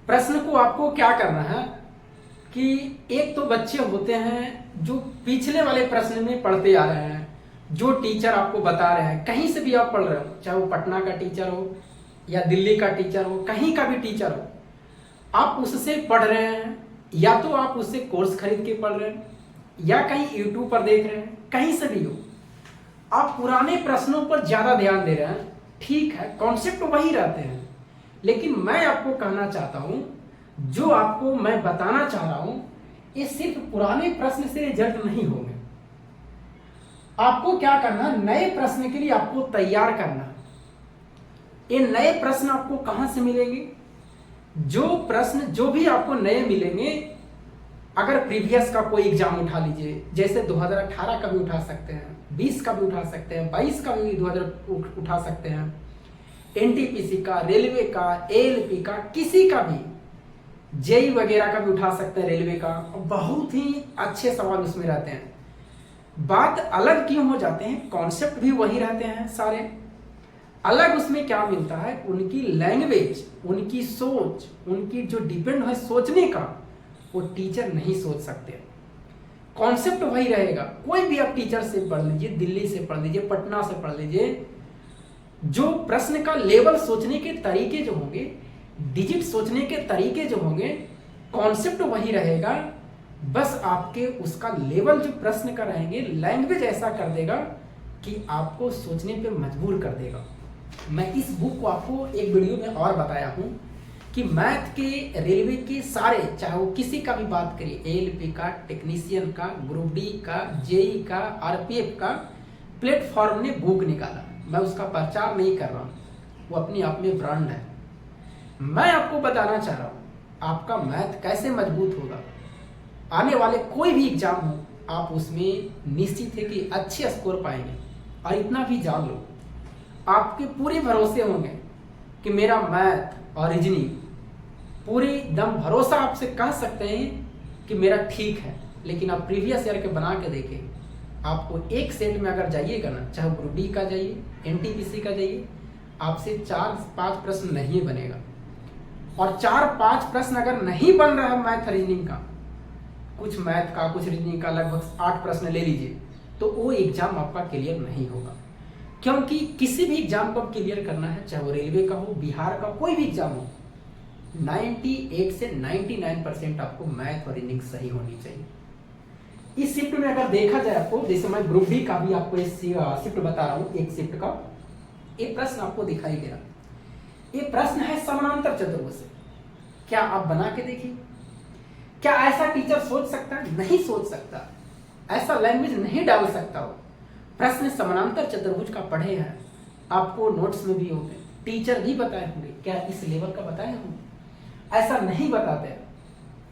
प्रश्न को आपको क्या करना है कि एक तो बच्चे होते हैं जो पिछले वाले प्रश्न में पढ़ते आ रहे हैं, जो टीचर आपको बता रहे हैं, कहीं से भी आप पढ़ रहे हो, चाहे वो पटना का टीचर हो या दिल्ली का टीचर हो, कहीं का भी टीचर हो, आप उससे पढ़ रहे हैं या तो आप उससे कोर्स खरीद के पढ़ रहे हैं या कहीं यूट्यूब पर देख रहे हैं, कहीं से भी हो, आप पुराने प्रश्नों पर ज्यादा ध्यान दे रहे हैं। ठीक है, कॉन्सेप्ट वही रहते हैं, लेकिन मैं आपको कहना चाहता हूं, जो आपको मैं बताना चाह रहा हूं, ये सिर्फ पुराने प्रश्न से रिजल्ट नहीं होंगे। आपको क्या करना, नए प्रश्न के लिए आपको तैयार करना। ये नए प्रश्न आपको कहां से मिलेंगे? जो प्रश्न जो भी आपको नए मिलेंगे, अगर प्रीवियस का कोई एग्जाम उठा लीजिए, जैसे 2018 का भी उठा सकते हैं, 20 का भी उठा सकते हैं, 22 का भी 2000 उठा सकते हैं, एनटीपीसी का, रेलवे का, एएलपी का, किसी का भी, जेई वगैरह का भी उठा सकते हैं, रेलवे का। बहुत ही अच्छे सवाल उसमें रहते हैं। बात अलग क्यों हो जाते हैं? कॉन्सेप्ट भी वही रहते हैं सारे। अलग उसमें क्या मिलता है, उनकी लैंग्वेज, उनकी सोच, उनकी जो डिपेंड है सोचने का, वो टीचर नहीं सोच सकते। कॉन्सेप्ट वही रहेगा। कोई भी आप टीचर से पढ़ लीजिए, दिल्ली से पढ़ लीजिए, पटना से पढ़ लीजिए, जो प्रश्न का लेवल सोचने के तरीके जो होंगे, डिजिट सोचने के तरीके जो होंगे, कॉन्सेप्ट वही रहेगा। बस आपके उसका लेवल जो प्रश्न का रहेंगे, लैंग्वेज ऐसा कर देगा कि आपको सोचने पे मजबूर कर देगा। मैं इस बुक को आपको एक वीडियो में और बताया हूं कि मैथ के, रेलवे के सारे, चाहे वो किसी का भी बात करिए, एएलपी का, टेक्नीशियन का, ग्रुप डी का, जेई का, आरपीएफ का, प्लेटफॉर्म ने बुक निकाला। मैं उसका प्रचार नहीं कर रहा हूं, वो अपने आप में ब्रांड है। मैं आपको बताना चाह रहा हूं, आपका मैथ कैसे मजबूत होगा। आने वाले कोई भी एग्जाम हो, आप उसमें निश्चित है कि अच्छे स्कोर पाएंगे। और इतना भी जान लो, आपके पूरे भरोसे होंगे कि मेरा मैथ और रीजनिंग पूरी दम भरोसा आपसे कह सकते हैं कि मेरा ठीक है। लेकिन आप प्रीवियस ईयर के बना के देखें, आपको एक सेट में अगर जाइएगा ना, चाहे ग्रुप डी का जाइए, एनटीपीसी का जाइए, आपसे 4-5 प्रश्न नहीं बनेगा। और 4-5 प्रश्न अगर नहीं बन रहा है मैथ रीजनिंग का, कुछ मैथ का, कुछ रीजनिंग का, लगभग 8 प्रश्न ले लीजिए, तो वो एग्जाम आपका क्लियर नहीं होगा। क्योंकि किसी भी एग्जाम को क्लियर करना है, चाहे वो रेलवे का हो, बिहार का कोई भी एग्जाम हो, 98 से 99% आपको मैथ और रीजनिंग सही होनी चाहिए। इस शिफ्ट में अगर देखा जाए आपको, जैसे मैं ग्रुप डी का भी आपको इस शिफ्ट बता रहा हूं, एक शिफ्ट का एक प्रश्न आपको दिखाई दे रहा। ये प्रश्न है समानांतर चतुर्भुज से। क्या आप बना के देखिए, क्या ऐसा टीचर सोच सकता है? नहीं सोच सकता, ऐसा लैंग्वेज नहीं डाल सकता। हो प्रश्न समानांतर चतुर्भुज का पढ़े हैं, आपको नोट्स में भी होंगे, टीचर भी बताए होंगे, क्या इस लेवल का बताए होंगे? ऐसा नहीं बताते।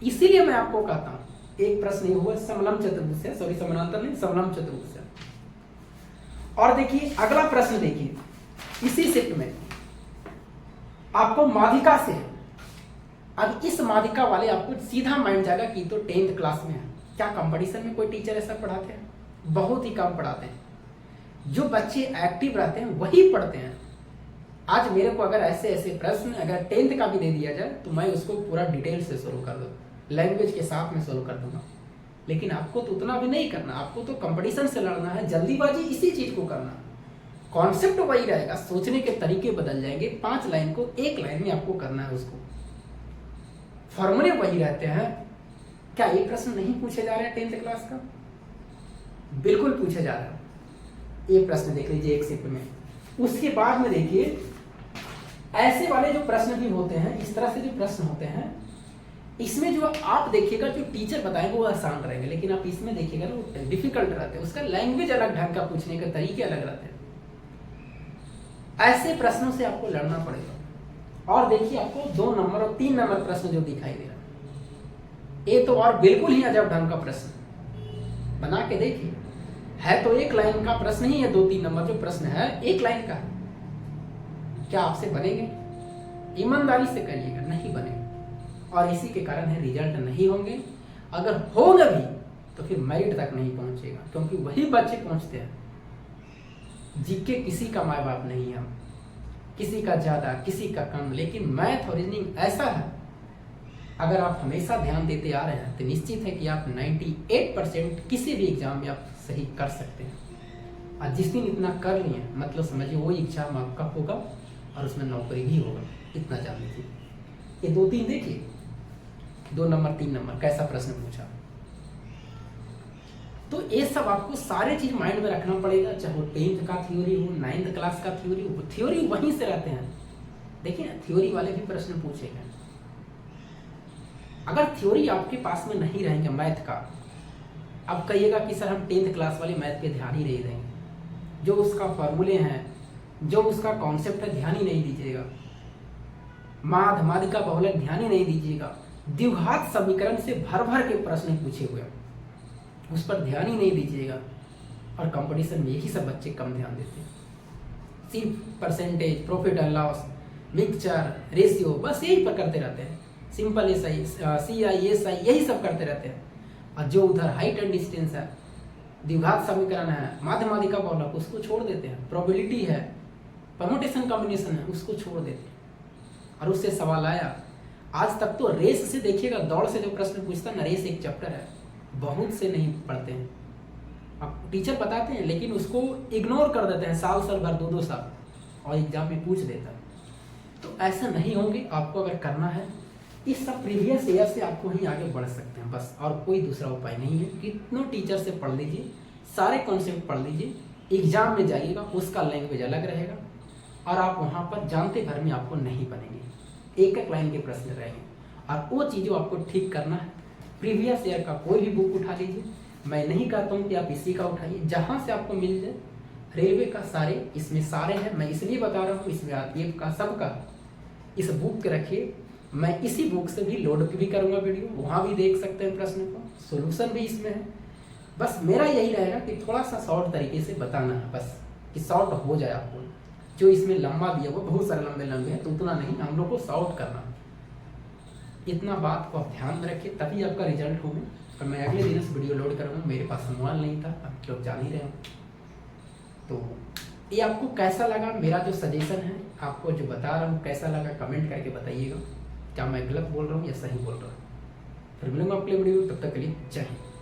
इसीलिए मैं आपको कहता हूं, एक प्रश्न ये हुआ समलंब चतुर्भुज से, सॉरी समानांतर नहीं, समलंब चतुर्भुज से। और देखिए अगला प्रश्न, देखिए इसी शिफ्ट में आपको माध्यिका से है। अब इस माध्यिका वाले आपको सीधा माइंड जाएगा कि तो 10th क्लास में है। क्या कंपटीशन में कोई टीचर ऐसा पढ़ाते हैं? बहुत ही कम पढ़ाते हैं। जो बच्चे एक्टिव रहते हैं वही पढ़ते हैं। आज मेरे को अगर ऐसे ऐसे प्रश्न अगर 10th का भी दे दिया जाए, तो मैं उसको पूरा डिटेल से शुरू कर दूँ, लैंग्वेज के साथ में शुरू कर दूंगा। लेकिन आपको तो उतना भी नहीं करना, आपको तो कंपटीशन से लड़ना है, जल्दीबाजी इसी चीज को करना। कॉन्सेप्ट वही रहेगा, सोचने के तरीके बदल जाएंगे। 5 लाइन को 1 लाइन में आपको करना है, उसको फॉर्मूले वही रहते हैं। क्या ये प्रश्न नहीं पूछे जा रहे हैं 10th क्लास का? बिल्कुल पूछे जा रहे हैं। ये प्रश्न देख लीजिए एक शिफ्ट में। उसके बाद में देखिए ऐसे वाले जो प्रश्न भी होते हैं, इस तरह से जो प्रश्न होते हैं, इसमें जो आप देखिएगा, जो टीचर बताएंगे वो आसान रहेंगे, लेकिन आप इसमें देखिएगा ना, वो डिफिकल्ट रहते हैं। उसका लैंग्वेज अलग ढंग का, पूछने के तरीके अलग रहते हैं। ऐसे प्रश्नों से आपको लड़ना पड़ेगा। और देखिए आपको 2 नंबर और 3 नंबर प्रश्न जो दिखाई दे रहा है, ये तो और बिल्कुल ही अजब ढंग का प्रश्न। बना के देखिए, है तो 1 लाइन का प्रश्न ही है। 2-3 नंबर जो प्रश्न है 1 लाइन का है। क्या आपसे बनेंगे? ईमानदारी से करिएगा, नहीं बनेंगे। और इसी के कारण है रिजल्ट नहीं होंगे। अगर होगा भी तो फिर मेरिट तक नहीं पहुंचेगा, क्योंकि वही बच्चे पहुंचते हैं जिनके किसी का माँ बाप नहीं है, किसी का ज्यादा, किसी का कम। लेकिन मैथ और रीजनिंग ऐसा है अगर आप हमेशा ध्यान देते आ रहे हैं तो निश्चित है कि आप 98% किसी भी एग्जाम में आप सही कर सकते हैं। और जिस दिन इतना कर लिए मतलब समझिए वो एग्जाम आपका होगा और उसमें नौकरी भी होगा, इतना जान लीजिए। ये 2-3 देखिए, 2 नंबर 3 नंबर कैसा प्रश्न पूछा। तो ये सब आपको सारे चीज माइंड में रखना पड़ेगा, चाहे वो 10th का थ्योरी हो, 9th क्लास का थ्योरी हो, थ्योरी वहीं से रहते हैं। देखिए ना, थ्योरी वाले भी प्रश्न पूछे गए। अगर थ्योरी आपके पास में नहीं रहेंगे मैथ का, अब कहिएगा कि सर हम 10th क्लास वाले मैथ पे ध्यान ही नहीं देंगे, जो उसका फॉर्मूले हैं, जो उसका कॉन्सेप्ट है ध्यान ही नहीं दीजिएगा, माध माध्यिका बहुलक ध्यान ही नहीं दीजिएगा, द्विघात समीकरण से भर भर के प्रश्न पूछे हुए उस पर ध्यान ही नहीं दीजिएगा। और कंपटीशन में यही सब बच्चे कम ध्यान देते हैं, सिर्फ percentage, profit and loss, mixture, ratio, बस यही पर करते रहते हैं। सिंपल एसआई, सीआई, एसआई, यही सब करते रहते हैं। और जो उधर हाइट एंड डिस्टेंस है, द्विघात समीकरण है, माध्य माध्यिका बहुलक, उसको छोड़ देते हैं। प्रोबेबिलिटी है, परमुटेशन कॉम्बिनेशन है, उसको छोड़ देते हैं। और उससे सवाल आया, आज तक तो रेस से देखिएगा, दौड़ से जो प्रश्न पूछता है ना, रेस एक चैप्टर है, बहुत से नहीं पढ़ते हैं। अब टीचर बताते हैं लेकिन उसको इग्नोर कर देते हैं, साल साल भर 2-2 साल, और एग्जाम में पूछ देता है। तो ऐसा नहीं होंगे। आपको अगर करना है इस सब प्रीवियस ईयर से आपको ही आगे बढ़ सकते हैं बस, और कोई दूसरा उपाय नहीं है। कितनों टीचर से पढ़ लीजिए, सारे कॉन्सेप्ट पढ़ लीजिए, एग्जाम में जाइएगा, उसका लैंग्वेज अलग रहेगा और आप वहाँ पर जानते भर में आपको नहीं बनेंगे, एक एक लाइन के प्रश्न रहेंगे। और वो चीज़ों आपको ठीक करना है। प्रीवियस ईयर का कोई भी बुक उठा लीजिए, मैं नहीं कहता हूँ कि आप इसी का उठाइए, जहाँ से आपको मिल जाए। रेलवे का सारे इसमें सारे हैं, मैं इसलिए बता रहा हूँ, इसमें आरपीएफ का सबका इस बुक के रखिए। मैं इसी बुक से भी लोड भी करूँगा वीडियो, वहाँ भी देख सकते हैं प्रश्न को, सोल्यूशन भी इसमें है। बस मेरा यही रहेगा कि थोड़ा सा शॉर्ट तरीके से बताना है, बस कि शॉर्ट हो जाए आपको। जो इसमें लंबा दिया हुआ, बहुत सारे लंबे लंबे हैं, तो उतना नहीं, हम लोग को शॉर्ट करना। इतना बात को आप ध्यान में रखिए, तभी आपका रिजल्ट होगा। और मैं अगले दिन से वीडियो लोड करूँगा, मेरे पास मोबाइल नहीं था, आप लोग जान ही रहे हो। तो ये आपको कैसा लगा, मेरा जो सजेशन है आपको जो बता रहा हूँ, कैसा लगा कमेंट करके बताइएगा। क्या मैं गलत बोल रहा हूँ या सही बोल रहा हूँ। फिर मिलूंगा अगले वीडियो, तब तक के लिए जय हिंद।